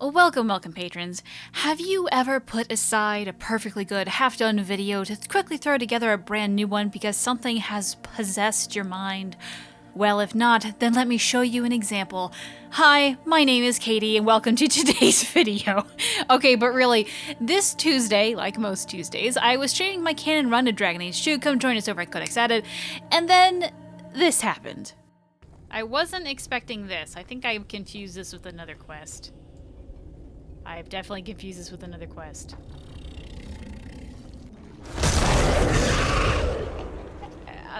Welcome, patrons. Have you ever put aside a perfectly good, half-done video to quickly throw together a brand new one because something has possessed your mind? Well, if not, then let me show you an example. Hi, my name is Katie, and welcome to today's video. Okay, but really, this Tuesday, like most Tuesdays, I was streaming my canon run to Dragon Age 2, come join us over at Codex Added, and then this happened. I wasn't expecting this. I think I confused this with another quest. I've definitely confused this with another quest.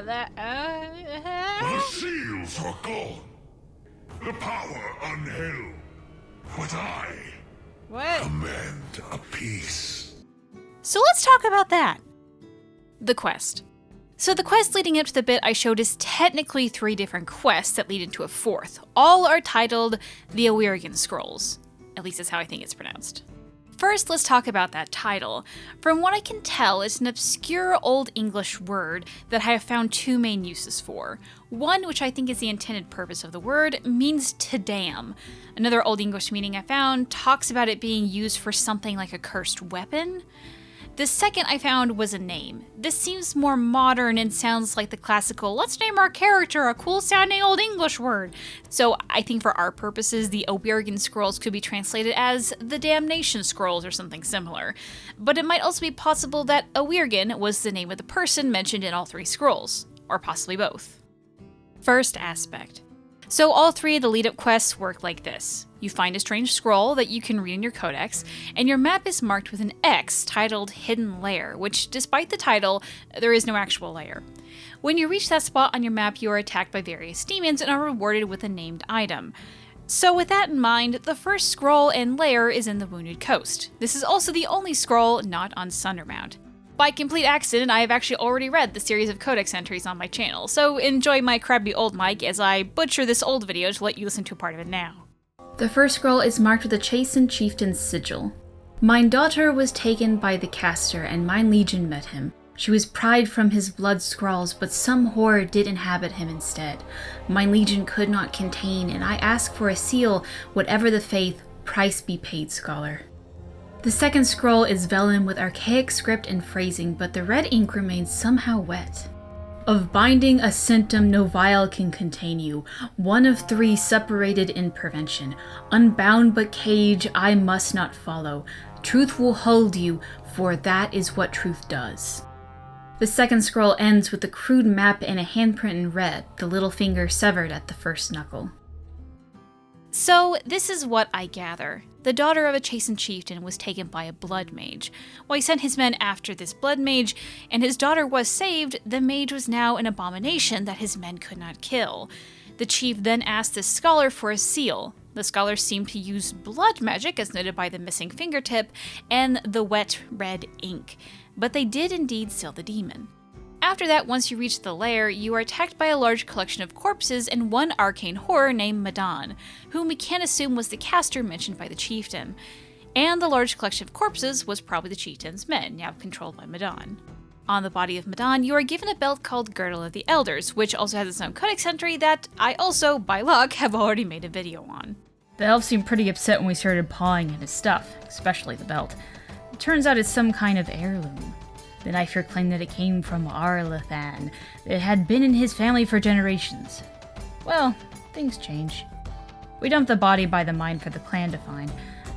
The seals are gone. The power unheld. But I command a peace. So let's talk about that. The quest. So the quest leading up to the bit I showed is technically 3 different quests that lead into a 4th. All are titled the Awiergan Scrolls. At least that's how I think it's pronounced. First, let's talk about that title. From what I can tell, it's an obscure Old English word that I have found 2 main uses for. One, which I think is the intended purpose of the word, means to damn. Another Old English meaning I found talks about it being used for something like a cursed weapon. The second I found was a name. This seems more modern and sounds like the classical, let's name our character a cool sounding Old English word. So I think for our purposes, the Awiergan Scrolls could be translated as the Damnation Scrolls or something similar. But it might also be possible that Awiergan was the name of the person mentioned in all 3 scrolls, or possibly both. First aspect. So all 3 of the lead-up quests work like this. You find a strange scroll that you can read in your codex, and your map is marked with an X titled Hidden Lair, which, despite the title, there is no actual lair. When you reach that spot on your map, you are attacked by various demons and are rewarded with a named item. So with that in mind, the first scroll and lair is in the Wounded Coast. This is also the only scroll not on Sundermount. By complete accident, I have actually already read the series of codex entries on my channel, so enjoy my crappy old mic as I butcher this old video to let you listen to a part of it now. The first scroll is marked with a chastened chieftain's sigil. Mine daughter was taken by the caster, and mine legion met him. She was pried from his blood scrawls, but some horror did inhabit him instead. Mine legion could not contain, and I ask for a seal, whatever the faith, price be paid, scholar. The second scroll is vellum with archaic script and phrasing, but the red ink remains somehow wet. Of binding a symptom no vial can contain you, one of 3 separated in prevention. Unbound but cage I must not follow. Truth will hold you, for that is what truth does. The second scroll ends with a crude map and a handprint in red, the little finger severed at the first knuckle. So, this is what I gather. The daughter of a chastened chieftain was taken by a blood mage. While he sent his men after this blood mage, and his daughter was saved, the mage was now an abomination that his men could not kill. The chief then asked the scholar for a seal. The scholar seemed to use blood magic, as noted by the missing fingertip, and the wet red ink. But they did indeed seal the demon. After that, once you reach the lair, you are attacked by a large collection of corpses and one arcane horror named Madon, whom we can assume was the caster mentioned by the chieftain. And the large collection of corpses was probably the chieftain's men, now controlled by Madon. On the body of Madon, you are given a belt called Girdle of the Elders, which also has its own codex entry that I also, by luck, have already made a video on. The elf seemed pretty upset when we started pawing at his stuff, especially the belt. It turns out it's some kind of heirloom. The knifer claimed that it came from Arlathan. It had been in his family for generations. Well, things change. We dumped the body by the mine for the clan to find.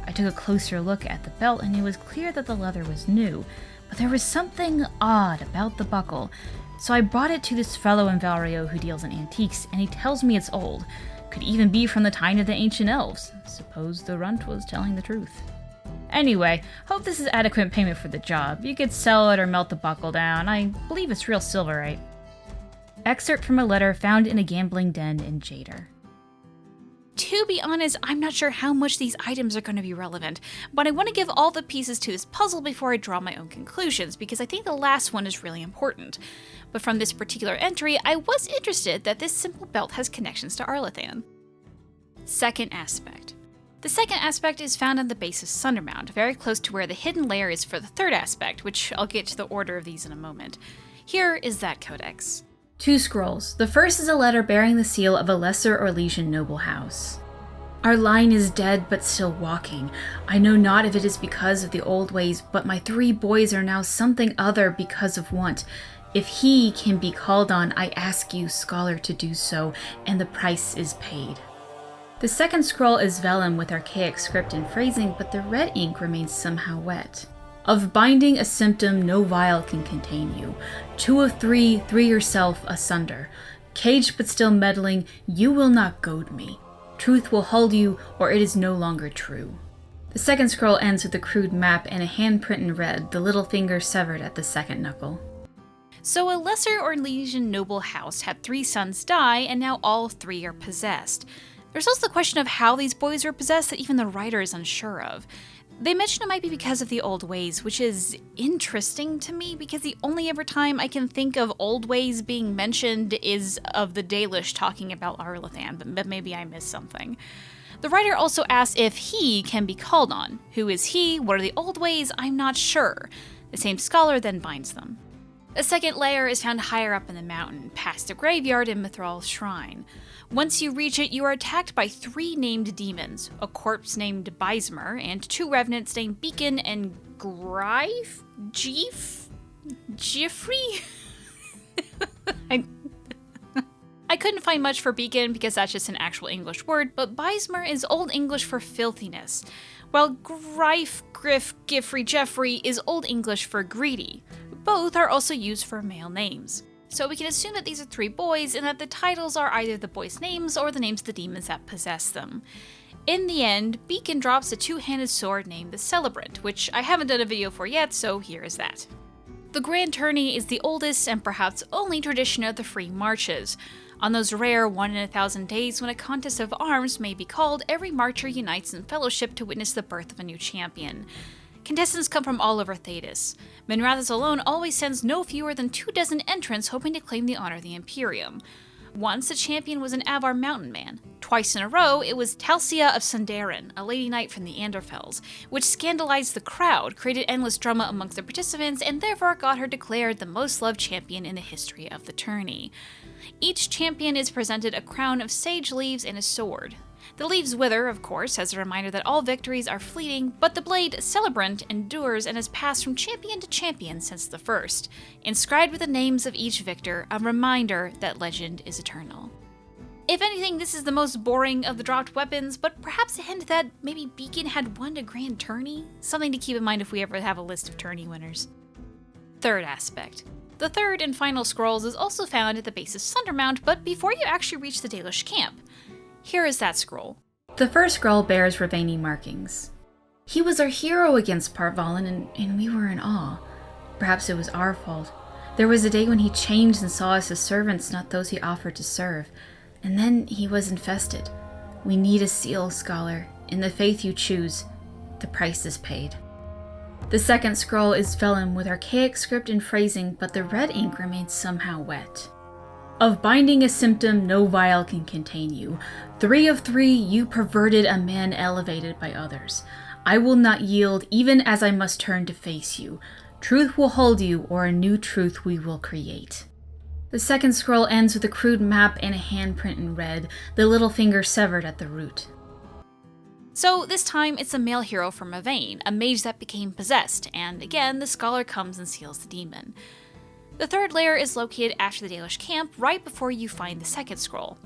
I took a closer look at the belt, and it was clear that the leather was new, but there was something odd about the buckle. So I brought it to this fellow in Valrio who deals in antiques, and he tells me it's old. Could even be from the time of the ancient elves. Suppose the runt was telling the truth. Anyway, hope this is adequate payment for the job. You could sell it or melt the buckle down. I believe it's real silverite. Excerpt from a letter found in a gambling den in Jader. To be honest, I'm not sure how much these items are going to be relevant, but I want to give all the pieces to this puzzle before I draw my own conclusions, because I think the last one is really important. But from this particular entry, I was interested that this simple belt has connections to Arlathan. Second aspect. The second aspect is found on the base of Sundermount, very close to where the hidden lair is for the third aspect, which I'll get to the order of these in a moment. Here is that codex. 2 scrolls. The first is a letter bearing the seal of a lesser Orlesian noble house. Our line is dead but still walking. I know not if it is because of the old ways, but my 3 boys are now something other because of want. If he can be called on, I ask you, scholar, to do so, and the price is paid. The second scroll is vellum with archaic script and phrasing, but the red ink remains somehow wet. Of binding a symptom no vial can contain you. 2 of 3, 3 yourself asunder. Caged but still meddling, you will not goad me. Truth will hold you, or it is no longer true. The second scroll ends with a crude map and a handprint in red, the little finger severed at the second knuckle. So a lesser Orlesian noble house had 3 sons die, and now all 3 are possessed. There's also the question of how these boys were possessed that even the writer is unsure of. They mention it might be because of the old ways, which is interesting to me because the only ever time I can think of old ways being mentioned is of the Dalish talking about Arlathan, but maybe I missed something. The writer also asks if he can be called on. Who is he? What are the old ways? I'm not sure. The same scholar then binds them. A second lair is found higher up in the mountain, past the graveyard in Mithral's shrine. Once you reach it, you are attacked by 3 named demons, a corpse named Bismer, and 2 revenants named Beacon and Jeffrey? I couldn't find much for Beacon because that's just an actual English word, but Bismer is Old English for filthiness, while Jeffrey is Old English for greedy. Both are also used for male names. So we can assume that these are 3 boys and that the titles are either the boys' names or the names of the demons that possess them. In the end, Beacon drops a 2-handed sword named the Celebrant, which I haven't done a video for yet, so here is that. The Grand Tourney is the oldest and perhaps only tradition of the free marches. On those rare 1 in 1,000 days when a contest of arms may be called, every marcher unites in fellowship to witness the birth of a new champion. Contestants come from all over Thedas. Minrathous alone always sends no fewer than 24 entrants hoping to claim the honor of the Imperium. Once the champion was an Avar mountain man. Twice in a row, it was Talsia of Sundarin, a lady knight from the Anderfels, which scandalized the crowd, created endless drama amongst the participants, and therefore got her declared the most loved champion in the history of the tourney. Each champion is presented a crown of sage leaves and a sword. The leaves wither, of course, as a reminder that all victories are fleeting, but the blade Celebrant endures and has passed from champion to champion since the first, inscribed with the names of each victor, a reminder that legend is eternal. If anything, this is the most boring of the dropped weapons, but perhaps a hint that maybe Beacon had won a grand tourney? Something to keep in mind if we ever have a list of tourney winners. Third aspect. The third and final scrolls is also found at the base of Sundermount, but before you actually reach the Dalish camp. Here is that scroll. The first scroll bears Ravani markings. He was our hero against Parvalin, and we were in awe. Perhaps it was our fault. There was a day when he changed and saw us as servants, not those he offered to serve. And then he was infested. We need a seal, scholar. In the faith you choose, the price is paid. The second scroll is vellum with archaic script and phrasing, but the red ink remains somehow wet. Of binding a symptom no vial can contain you. 3 of 3, you perverted a man elevated by others. I will not yield, even as I must turn to face you. Truth will hold you, or a new truth we will create. The second scroll ends with a crude map and a handprint in red, the little finger severed at the root. So this time it's a male hero from Mavain, a mage that became possessed, and again the scholar comes and seals the demon. The third lair is located after the Dalish camp, right before you find the second scroll.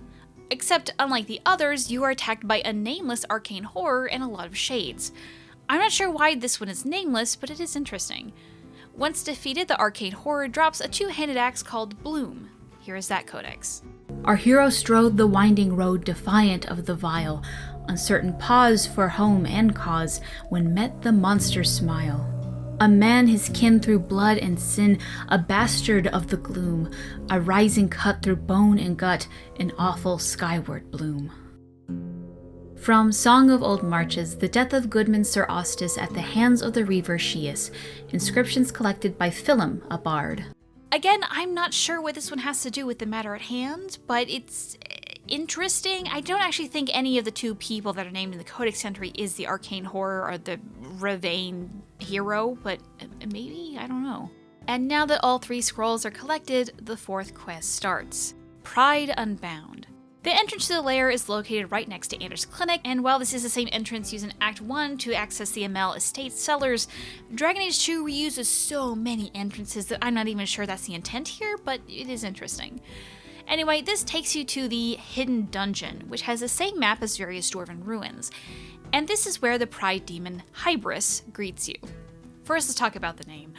Except, unlike the others, you are attacked by a nameless arcane horror and a lot of shades. I'm not sure why this one is nameless, but it is interesting. Once defeated, the arcane horror drops a 2-handed axe called Bloom. Here is that codex. Our hero strode the winding road defiant of the vile, uncertain pause for home and cause, when met the monster's smile. A man his kin through blood and sin, a bastard of the gloom, a rising cut through bone and gut, an awful skyward bloom. From Song of Old Marches, the death of Goodman Sir Ostis at the hands of the Reaver Sheas, inscriptions collected by Philum, a bard. Again, I'm not sure what this one has to do with the matter at hand, but it's interesting. I don't actually think any of the 2 people that are named in the codex entry is the arcane horror or the Ravane hero, but maybe? I don't know. And now that all 3 scrolls are collected, the 4th quest starts. Pride Unbound. The entrance to the lair is located right next to Anders' clinic, and while this is the same entrance used in Act 1 to access the ML estate cellars, Dragon Age 2 reuses so many entrances that I'm not even sure that's the intent here, but it is interesting. Anyway, this takes you to the Hidden Dungeon, which has the same map as various dwarven ruins, and this is where the pride demon Hybris greets you. First, let's talk about the name.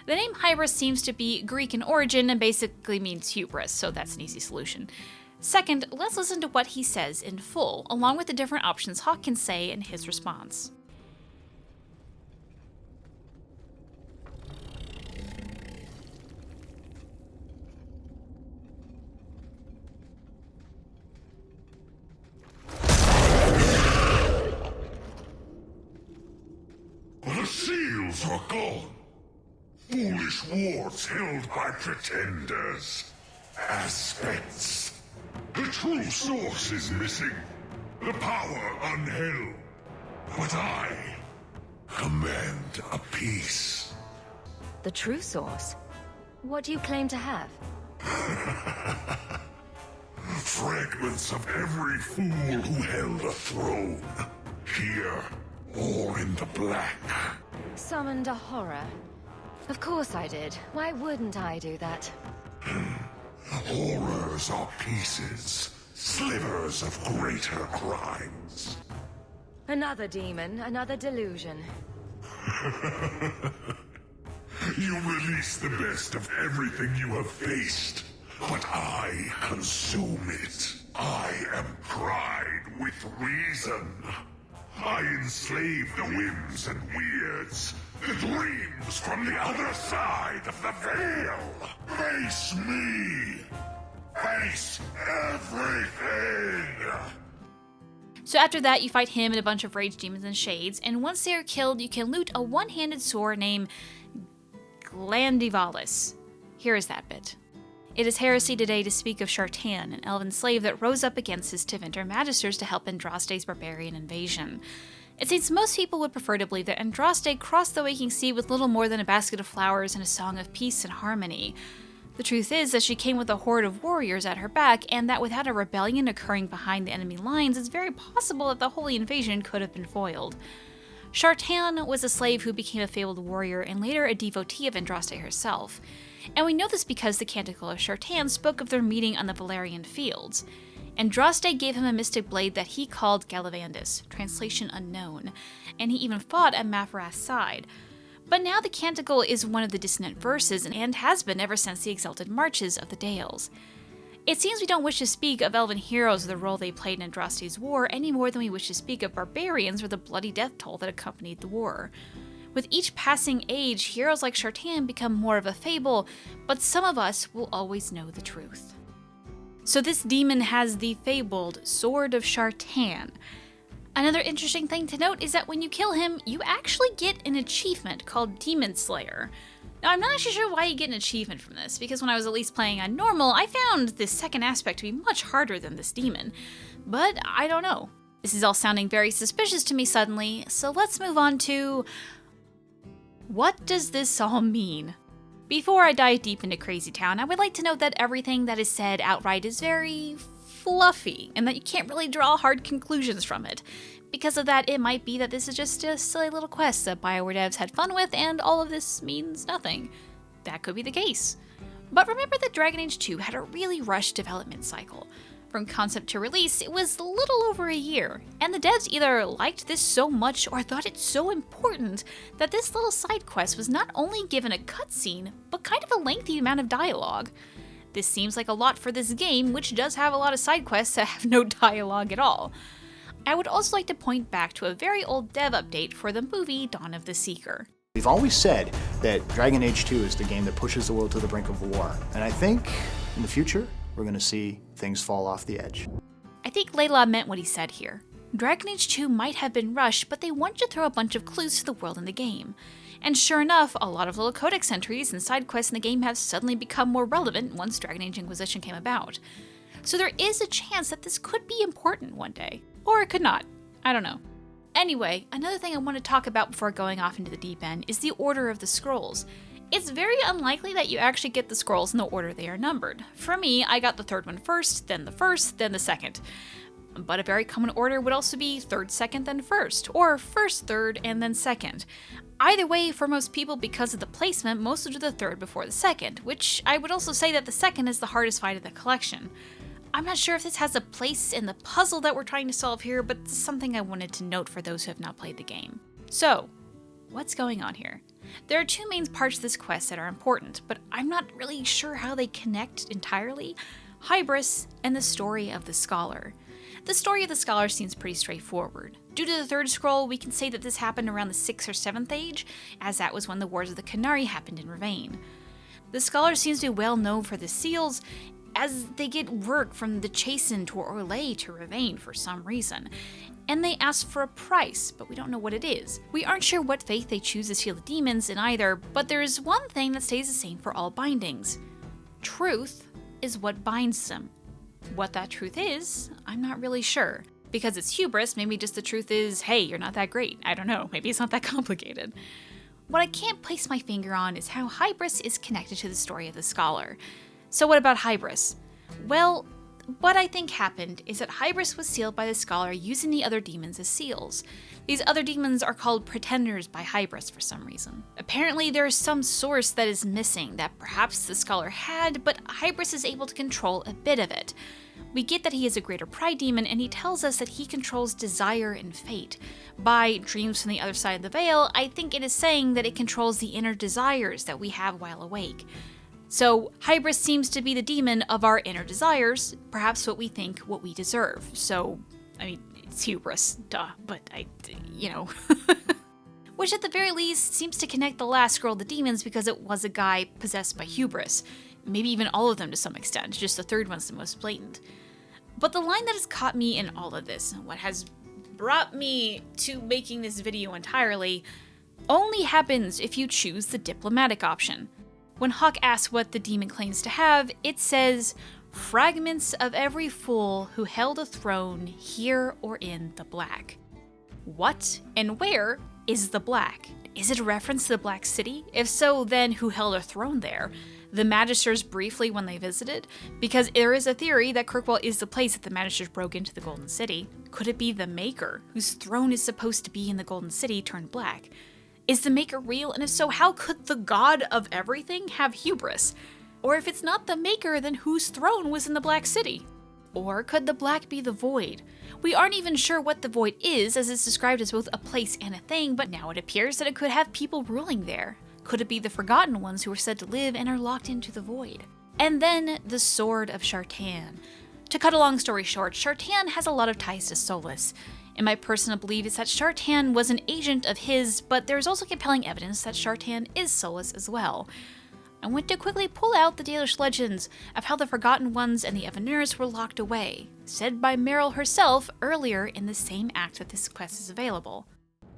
The name Hybris seems to be Greek in origin and basically means hubris, so that's an easy solution. Second, let's listen to what he says in full, along with the different options Hawk can say in his response. The seals are gone. Foolish wards held by pretenders. Aspects. The true source is missing. The power unheld. But I command a peace. The true source? What do you claim to have? Fragments of every fool who held a throne. Here, or in the black. Summoned a horror. Of course I did. Why wouldn't I do that? Horrors are pieces, slivers of greater crimes. Another demon, another delusion. You release the best of everything you have faced, but I consume it. I am pride with reason. I enslave the whims and weirds, the dreams from the other side of the veil. Face me. Face everything. So after that, you fight him and a bunch of rage demons and shades, and once they are killed, you can loot a one-handed sword named Glandivalis. Here is that bit. It is heresy today to speak of Shartan, an elven slave that rose up against his Tevinter magisters to help Andraste's barbarian invasion. It seems most people would prefer to believe that Andraste crossed the waking sea with little more than a basket of flowers and a song of peace and harmony. The truth is that she came with a horde of warriors at her back, and that without a rebellion occurring behind the enemy lines, it's very possible that the holy invasion could have been foiled. Shartan was a slave who became a fabled warrior and later a devotee of Andraste herself. And we know this because the Canticle of Shartan spoke of their meeting on the Valerian fields. Andraste gave him a mystic blade that he called Gallavandus, translation unknown, and he even fought at Maphrath's side. But now the Canticle is one of the dissonant verses and has been ever since the exalted marches of the Dales. It seems we don't wish to speak of elven heroes or the role they played in Andraste's war any more than we wish to speak of barbarians or the bloody death toll that accompanied the war. With each passing age, heroes like Shartan become more of a fable, but some of us will always know the truth. So this demon has the fabled Sword of Shartan. Another interesting thing to note is that when you kill him, you actually get an achievement called Demon Slayer. Now, I'm not actually sure why you get an achievement from this, because when I was at least playing on normal, I found this second aspect to be much harder than this demon. But I don't know. This is all sounding very suspicious to me suddenly, so let's move on to... what does this all mean? Before I dive deep into Crazy Town, I would like to note that everything that is said outright is very fluffy, and that you can't really draw hard conclusions from it. Because of that, it might be that this is just a silly little quest that BioWare devs had fun with, and all of this means nothing. That could be the case. But remember that Dragon Age 2 had a really rushed development cycle. From concept to release, it was a little over a year, and the devs either liked this so much or thought it so important that this little side quest was not only given a cutscene, but kind of a lengthy amount of dialogue. This seems like a lot for this game, which does have a lot of side quests that have no dialogue at all. I would also like to point back to a very old dev update for the movie Dawn of the Seeker. We've always said that Dragon Age 2 is the game that pushes the world to the brink of war, and I think in the future, we're going to see things fall off the edge. I think Layla meant what he said here. Dragon Age 2 might have been rushed, but they wanted to throw a bunch of clues to the world in the game. And sure enough, a lot of little codex entries and side quests in the game have suddenly become more relevant once Dragon Age Inquisition came about. So there is a chance that this could be important one day. Or it could not. I don't know. Anyway, another thing I want to talk about before going off into the deep end is the order of the scrolls. It's very unlikely that you actually get the scrolls in the order they are numbered. For me, I got the third one first, then the second. But a very common order would also be third, second, then first, or first, third, and then second. Either way, for most people, because of the placement, most will do the third before the second, which I would also say that the second is the hardest fight of the collection. I'm not sure if this has a place in the puzzle that we're trying to solve here, but this is something I wanted to note for those who have not played the game. So, what's going on here? There are two main parts of this quest that are important, but I'm not really sure how they connect entirely. Hybris and the story of the Scholar. The story of the Scholar seems pretty straightforward. Due to the third scroll, we can say that this happened around the 6th or 7th age, as that was when the Wars of the Canary happened in Ravane. The Scholar seems to be well known for the seals, as they get work from the Chastened or Orlais to Ravane for some reason. And they ask for a price, but we don't know what it is. We aren't sure what faith they choose to seal the demons in either, but there is one thing that stays the same for all bindings. Truth is what binds them. What that truth is, I'm not really sure. Because it's hubris, maybe just the truth is, hey, you're not that great. I don't know, maybe it's not that complicated. What I can't place my finger on is how Hybris is connected to the story of the Scholar. So what about Hybris? Well, what I think happened is that Hybris was sealed by the Scholar using the other demons as seals. These other demons are called pretenders by Hybris for some reason. Apparently there is some source that is missing that perhaps the Scholar had, but Hybris is able to control a bit of it. We get that he is a greater pride demon, and he tells us that he controls desire and fate. By dreams from the other side of the veil, I think it is saying that it controls the inner desires that we have while awake. So, Hybris seems to be the demon of our inner desires, perhaps what we think, what we deserve. So, I mean, it's hubris, duh, but Which at the very least seems to connect the last scroll of the demons because it was a guy possessed by hubris. Maybe even all of them to some extent, just the third one's the most blatant. But the line that has caught me in all of this, and what has brought me to making this video entirely, only happens if you choose the diplomatic option. When Hawk asks what the demon claims to have, it says, "Fragments of every fool who held a throne here or in the Black." What and where is the Black? Is it a reference to the Black City? If so, then who held a throne there? The Magisters briefly when they visited? Because there is a theory that Kirkwall is the place that the Magisters broke into the Golden City. Could it be the Maker, whose throne is supposed to be in the Golden City, turned black? Is the Maker real? And if so, how could the god of everything have hubris? Or if it's not the Maker, then whose throne was in the Black City? Or could the Black be the Void? We aren't even sure what the Void is, as it's described as both a place and a thing, but now it appears that it could have people ruling there. Could it be the Forgotten Ones who are said to live and are locked into the Void? And then the Sword of Shartan. To cut a long story short, Shartan has a lot of ties to Solus. And my personal belief is that Shartan was an agent of his, but there's also compelling evidence that Shartan is Solus as well. I want to quickly pull out the Dalish legends of how the Forgotten Ones and the Evaneris were locked away, said by Meryl herself earlier in the same act that this quest is available.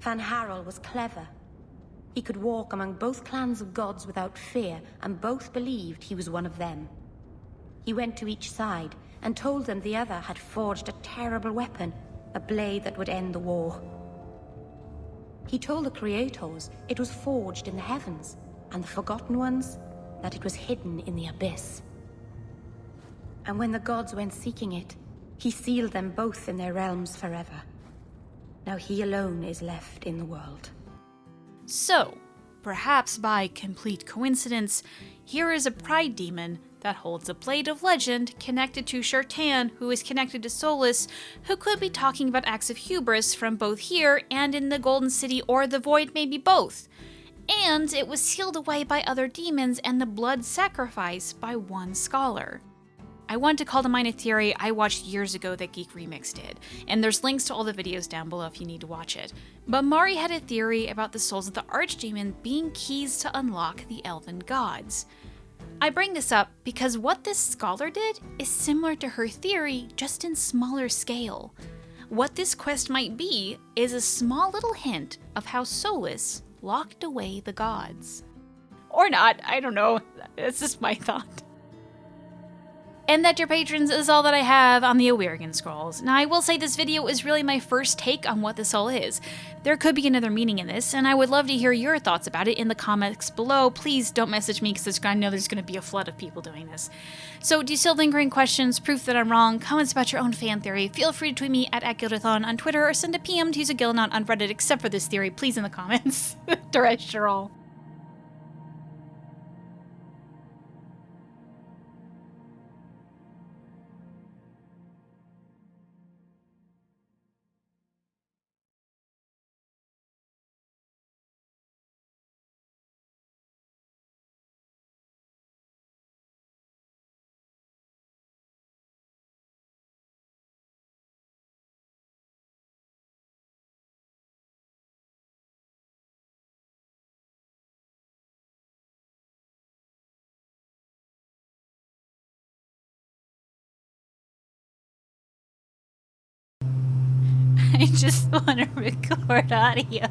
Fenharel was clever. He could walk among both clans of gods without fear, and both believed he was one of them. He went to each side and told them the other had forged a terrible weapon, a blade that would end the war. He told the Creators it was forged in the heavens, and the Forgotten Ones that it was hidden in the abyss. And when the gods went seeking it, he sealed them both in their realms forever. Now he alone is left in the world. So, perhaps by complete coincidence, here is a pride demon that holds a blade of legend connected to Shartan, who is connected to Solus, who could be talking about acts of hubris from both here and in the Golden City, or the Void, maybe both. And it was sealed away by other demons and the blood sacrificed by one scholar. I want to call to mind a theory I watched years ago that GeekRemix did, and there's links to all the videos down below if you need to watch it. But Mari had a theory about the souls of the Archdemon being keys to unlock the Elven gods. I bring this up because what this scholar did is similar to her theory, just in smaller scale. What this quest might be is a small little hint of how Solus locked away the gods. Or not, I don't know. It's just my thought. And that, dear patrons, is all that I have on the Awiergan Scrolls. Now, I will say this video is really my first take on what this all is. There could be another meaning in this, and I would love to hear your thoughts about it in the comments below. Please don't message me, because I know there's going to be a flood of people doing this. So, do you still lingering questions, proof that I'm wrong, comments about your own fan theory? Feel free to tweet me at @Gildathon on Twitter, or send a PM to use a Gildathon on Reddit, except for this theory, please in the comments. Direct your all. I just want to record audio.